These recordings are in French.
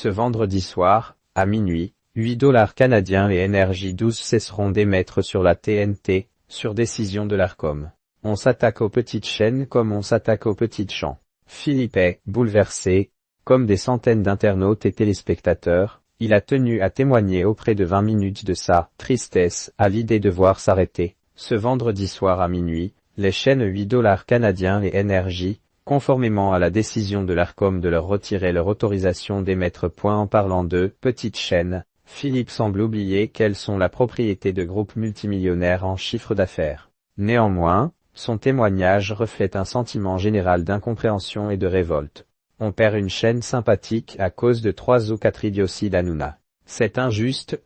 Ce vendredi soir, à minuit, 8 $ canadiens et Énergie 12 cesseront d'émettre sur la TNT, sur décision de l'Arcom. On s'attaque aux petites chaînes comme on s'attaque aux petites champs. Philippe est bouleversé, comme des centaines d'internautes et téléspectateurs. Il a tenu à témoigner auprès de 20 minutes de sa tristesse à l'idée de voir s'arrêter, ce vendredi soir à minuit, les chaînes 8 $ canadiens et Énergie, conformément à la décision de l'Arcom de leur retirer leur autorisation d'émettre. En parlant de petites chaînes, Philippe semble oublier qu'elles sont la propriété de groupes multimillionnaires en chiffre d'affaires. Néanmoins, son témoignage reflète un sentiment général d'incompréhension et de révolte. On perd une chaîne sympathique à cause de 3 ou 4 idioties d'Hanouna. C'est injuste,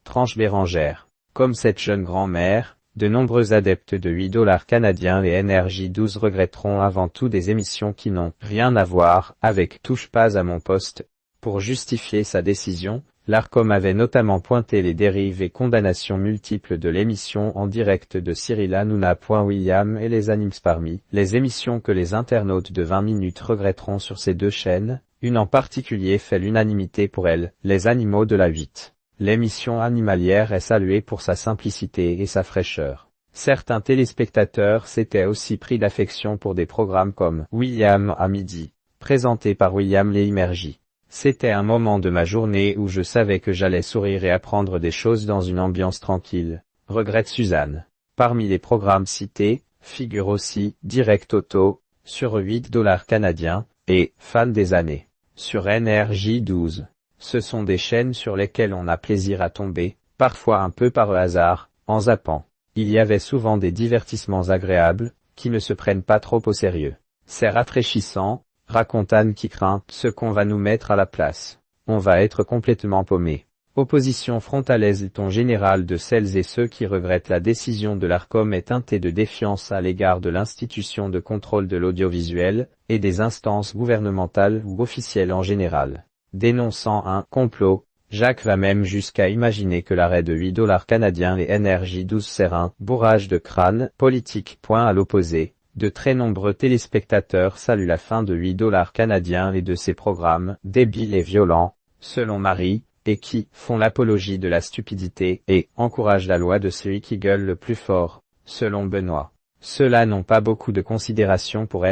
tranche Bérangère. Comme cette jeune grand-mère, de nombreux adeptes de 8 $ canadiens et Énergie 12 regretteront avant tout des émissions qui n'ont rien à voir avec Touche pas à mon poste. Pour justifier sa décision, l'Arcom avait notamment pointé les dérives et condamnations multiples de l'émission en direct de Cyril Hanouna. William et les animes parmi les émissions que les internautes de 20 minutes regretteront sur ces deux chaînes, une en particulier fait l'unanimité pour elle, Les Animaux de la 8. L'émission animalière est saluée pour sa simplicité et sa fraîcheur. Certains téléspectateurs s'étaient aussi pris d'affection pour des programmes comme William à midi, présenté par William Lémergie. C'était un moment de ma journée où je savais que j'allais sourire et apprendre des choses dans une ambiance tranquille, regrette Suzanne. Parmi les programmes cités, figure aussi Direct Auto, sur 8 $ canadiens, et Fan des années, sur Énergie 12. Ce sont des chaînes sur lesquelles on a plaisir à tomber, parfois un peu par hasard, en zappant. Il y avait souvent des divertissements agréables, qui ne se prennent pas trop au sérieux. C'est rafraîchissant, raconte Anne qui craint ce qu'on va nous mettre à la place. On va être complètement paumé. Opposition frontalaise. Le ton général de celles et ceux qui regrettent la décision de l'Arcom est teinté de défiance à l'égard de l'institution de contrôle de l'audiovisuel, et des instances gouvernementales ou officielles en général. Dénonçant un complot, Jacques va même jusqu'à imaginer que l'arrêt de 8 $ canadiens et Énergie 12 sert un bourrage de crâne politique. À l'opposé, de très nombreux téléspectateurs saluent la fin de 8 $ canadiens et de ses programmes débiles et violents, selon Marie, et qui font l'apologie de la stupidité et encouragent la loi de celui qui gueule le plus fort, selon Benoît. Ceux-là n'ont pas beaucoup de considération pour